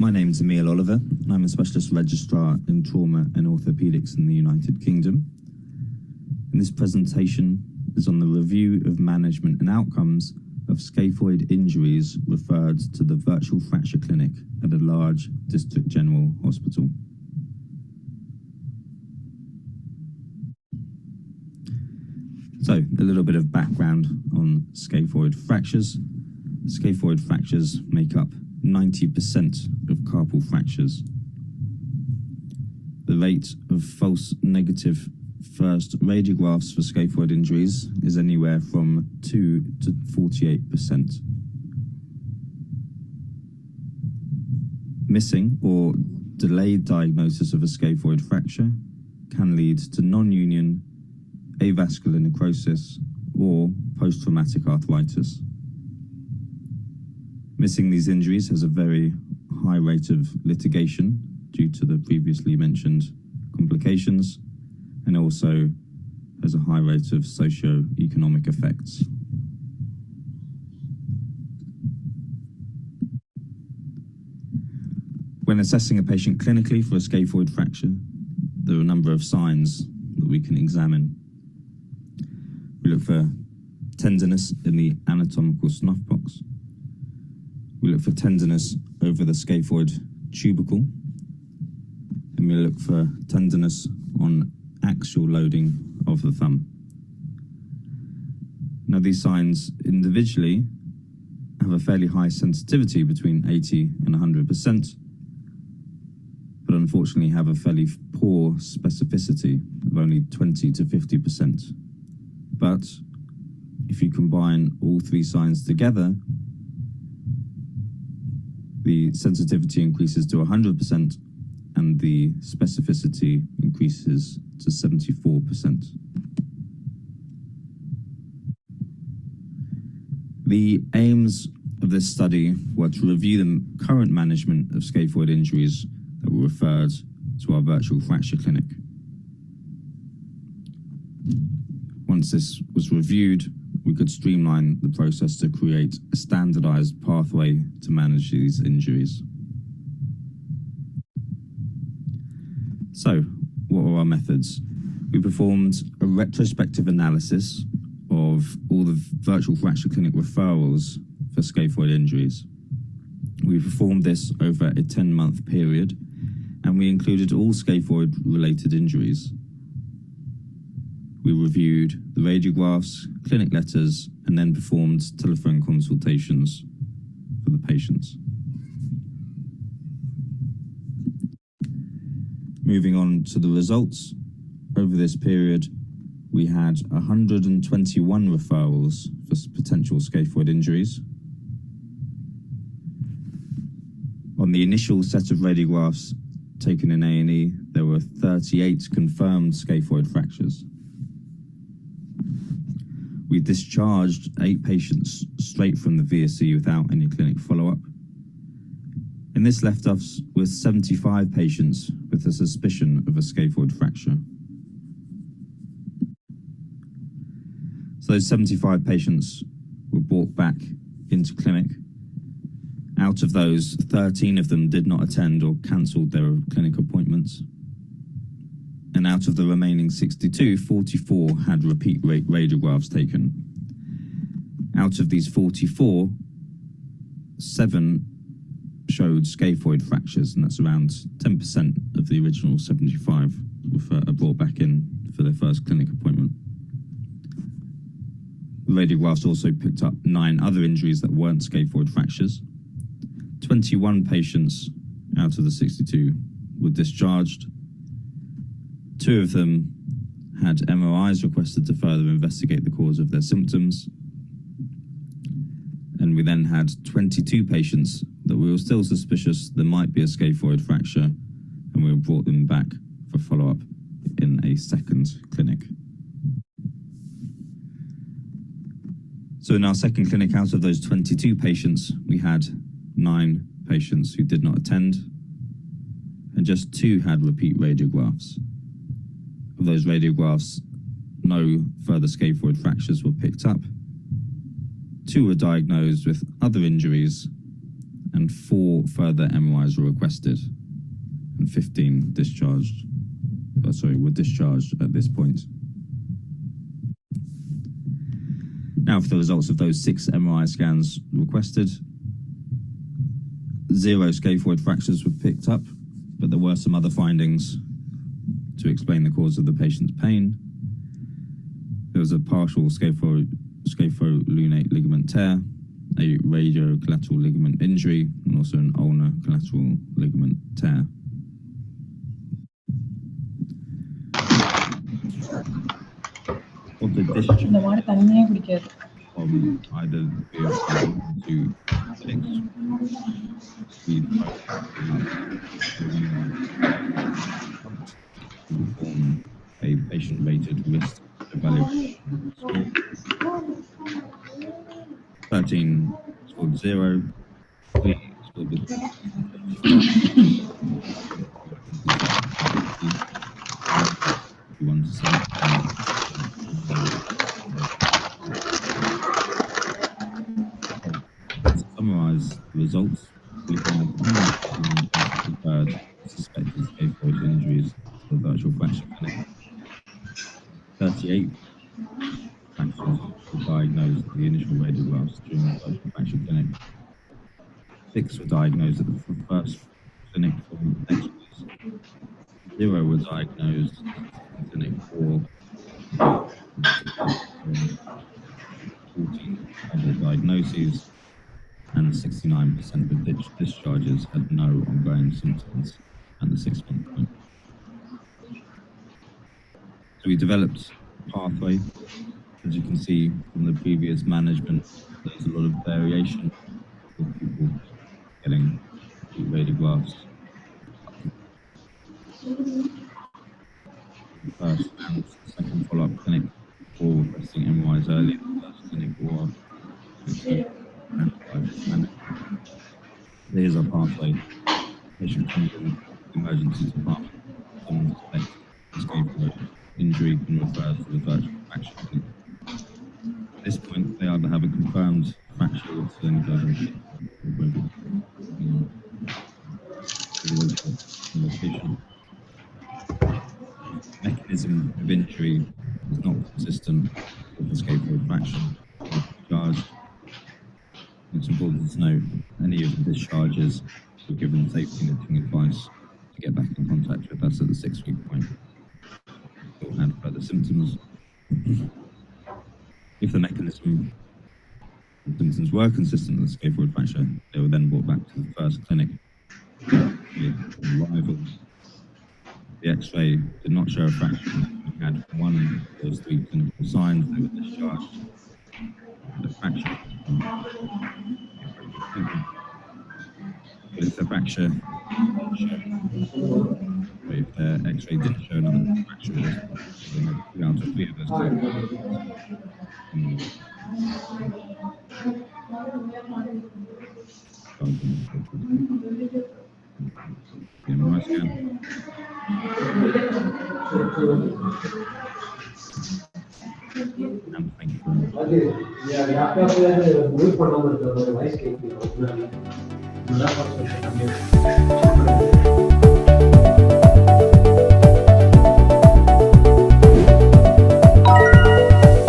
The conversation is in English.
My name is Emile Oliver, and I'm a Specialist Registrar in Trauma and Orthopedics in the United Kingdom. And this presentation is on the review of management and outcomes of scaphoid injuries referred to the virtual fracture clinic at a large district general hospital. So, a little bit of background on scaphoid fractures. Scaphoid fractures make up 90% of carpal fractures. The rate of false negative first radiographs for scaphoid injuries is anywhere from 2 to 48%. Missing or delayed diagnosis of a scaphoid fracture can lead to non-union, avascular necrosis, or post-traumatic arthritis. Missing these injuries has a very high rate of litigation due to the previously mentioned complications, and also has a high rate of socio-economic effects. When assessing a patient clinically for a scaphoid fracture, there are a number of signs that we can examine. We look for tenderness in the anatomical snuff box. We look for tenderness over the scaphoid tubercle, and we look for tenderness on axial loading of the thumb. Now, these signs individually have a fairly high sensitivity between 80 and 100%, but unfortunately have a fairly poor specificity of only 20 to 50%. But if you combine all three signs together, the sensitivity increases to 100% and the specificity increases to 74%. The aims of this study were to review the current management of scaphoid injuries that were referred to our virtual fracture clinic. Once this was reviewed, we could streamline the process to create a standardized pathway to manage these injuries. So, what were our methods? We performed a retrospective analysis of all the virtual fracture clinic referrals for scaphoid injuries. We performed this over a 10-month period, and we included all scaphoid-related injuries. We reviewed the radiographs, clinic letters, and then performed telephone consultations for the patients. Moving on to the results, over this period, we had 121 referrals for potential scaphoid injuries. On the initial set of radiographs taken in A&E, there were 38 confirmed scaphoid fractures. We discharged 8 patients straight from the VSC without any clinic follow-up. And this left us with 75 patients with a suspicion of a scaphoid fracture. So those 75 patients were brought back into clinic. Out of those, 13 of them did not attend or cancelled their clinic appointments. And out of the remaining 62, 44 had repeat radiographs taken. Out of these 44, 7 showed scaphoid fractures, and that's around 10% of the original 75 are brought back in for their first clinic appointment. The radiographs also picked up 9 other injuries that weren't scaphoid fractures. 21 patients out of the 62 were discharged. 2 of them had MRIs requested to further investigate the cause of their symptoms. And we then had 22 patients that we were still suspicious there might be a scaphoid fracture, and we brought them back for follow-up in a second clinic. So in our second clinic, out of those 22 patients, we had 9 patients who did not attend, and just 2 had repeat radiographs. Of those radiographs, no further scaphoid fractures were picked up. 2 were diagnosed with other injuries, and 4 further MRIs were requested, and 15 were discharged at this point. Now for the results of those 6 MRI scans requested. 0 scaphoid fractures were picked up, but there were some other findings to explain the cause of the patient's pain. There was a partial scapholunate ligament tear, a radiocollateral ligament injury, and also an ulnar collateral ligament tear. Of the discharge from either PRWE to perform a patient-rated risk evaluation score. 13 scored 0, 3 scored 1 to 7. To summarise the results, we had suspected scaphoid injuries to the virtual fracture clinic. 38 fractures were diagnosed at the initial radiographs during the virtual fracture clinic. 6 were diagnosed at the first clinic for X-rays. 0 were diagnosed at clinic for 14 other diagnoses, and 69% of discharges had no ongoing symptoms at the 6-month point. So we developed a pathway. As you can see from the previous management, there's a lot of variation with people getting radiographs. The first and second follow-up clinic, or requesting MRIs early, the first clinic or here's our pathway. Patient comes in the emergency department. Someone suspects scaphoid injury and refers to the virtual fracture clinic. At this point, they either have a confirmed fracture or mechanism of injury is not consistent with the scaphoid fracture or discharge. It's important to note any of the discharges were given safety netting advice to get back in contact with us at the 6-week point. Still had further symptoms. If the mechanism and symptoms were consistent with the scaphoid fracture, they were then brought back to the first clinic. Arrival. The X-ray did not show a fracture. We had 1 of those 3 clinical signs. They were discharged. The fracture. But if the fracture if the X-ray didn't show another fracture, then 2 out of 3 of those MRI scan. And thank you very much.